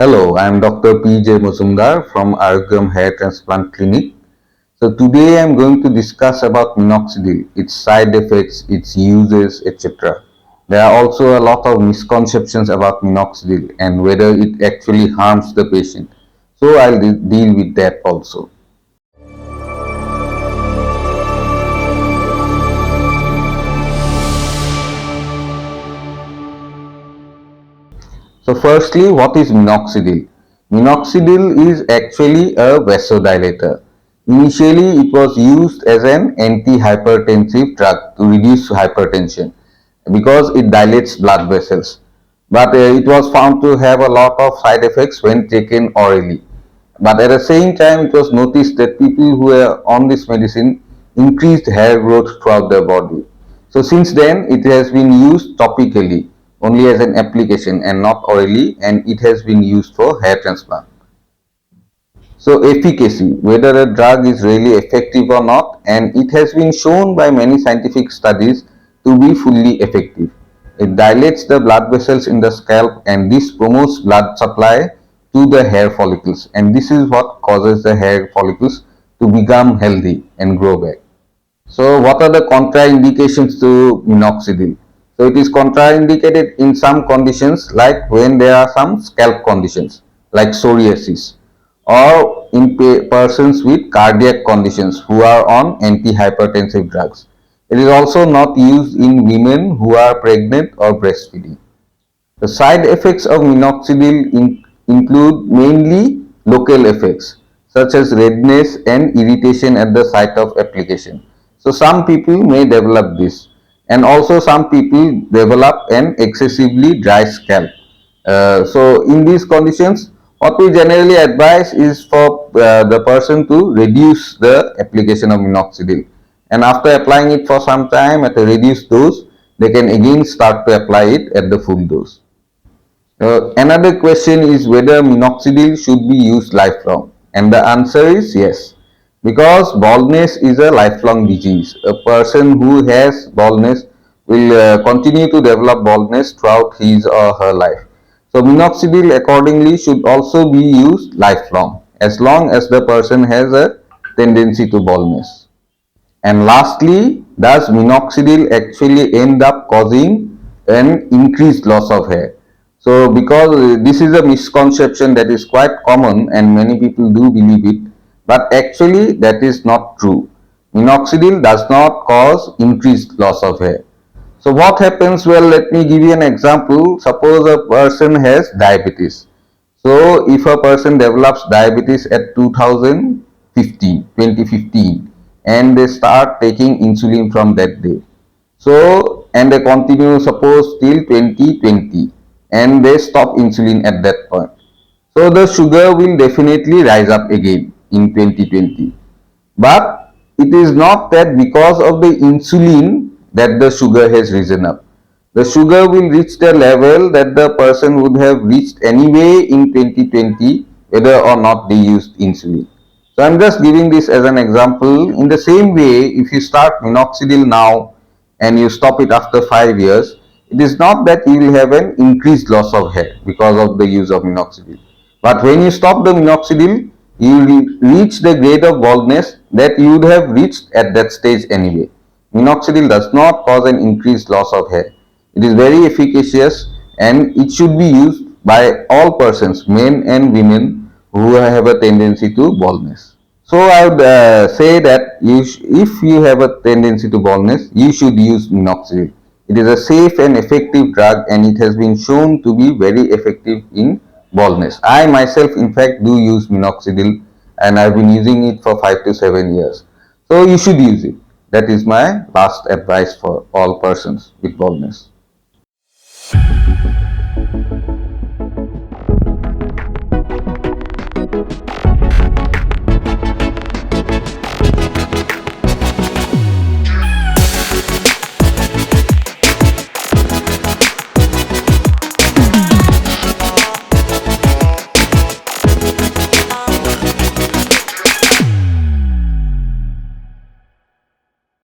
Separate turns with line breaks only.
Hello, I am Dr. P.J. Mazumdar from Arogyam Hair Transplant Clinic. So today I am going to discuss about minoxidil, its side effects, its uses, etc. There are also a lot of misconceptions about minoxidil and whether it actually harms the patient. So I'll deal with that also. So firstly, what is minoxidil? Minoxidil is actually a vasodilator. Initially, it was used as an antihypertensive drug to reduce hypertension because it dilates blood vessels. But it was found to have a lot of side effects when taken orally. But at the same time, it was noticed that people who were on this medicine increased hair growth throughout their body. So since then, it has been used topically, only as an application and not orally, and it has been used for hair transplant. So efficacy, whether a drug is really effective or not, and it has been shown by many scientific studies to be fully effective. It dilates the blood vessels in the scalp and this promotes blood supply to the hair follicles, and this is what causes the hair follicles to become healthy and grow back. So what are the contraindications to minoxidil? So it is contraindicated in some conditions like when there are some scalp conditions like psoriasis or in persons with cardiac conditions who are on antihypertensive drugs. It is also not used in women who are pregnant or breastfeeding. The side effects of minoxidil include mainly local effects such as redness and irritation at the site of application. So some people may develop this, and also some people develop an excessively dry scalp. So in these conditions, what we generally advise is for the person to reduce the application of minoxidil, and after applying it for some time at a reduced dose, they can again start to apply it at the full dose. Another question is whether minoxidil should be used lifelong, and the answer is yes, because baldness is a lifelong disease. A person who has baldness will continue to develop baldness throughout his or her life. So minoxidil accordingly should also be used lifelong, as long as the person has a tendency to baldness. And lastly, does minoxidil actually end up causing an increased loss of hair? So because this is a misconception that is quite common and many people do believe it, but actually that is not true. Minoxidil does not cause increased loss of hair. So what happens? Well, let me give you an example. Suppose a person has diabetes. So if a person develops diabetes at 2015, and they start taking insulin from that day. So, and they continue suppose till 2020 and they stop insulin at that point. So the sugar will definitely rise up again in 2020. But it is not that because of the insulin that the sugar has risen up. The sugar will reach the level that the person would have reached anyway in 2020 whether or not they used insulin. So I'm just giving this as an example. In the same way, if you start minoxidil now and you stop it after 5 years, it is not that you will have an increased loss of hair because of the use of minoxidil. But when you stop the minoxidil, you will reach the grade of baldness that you would have reached at that stage anyway. Minoxidil does not cause an increased loss of hair. It is very efficacious and it should be used by all persons, men and women, who have a tendency to baldness. So I would say that if you have a tendency to baldness, you should use minoxidil. It is a safe and effective drug and it has been shown to be very effective in baldness. I myself in fact do use minoxidil and I've been using it for 5 to 7 years. So you should use it. That is my last advice for all persons with baldness.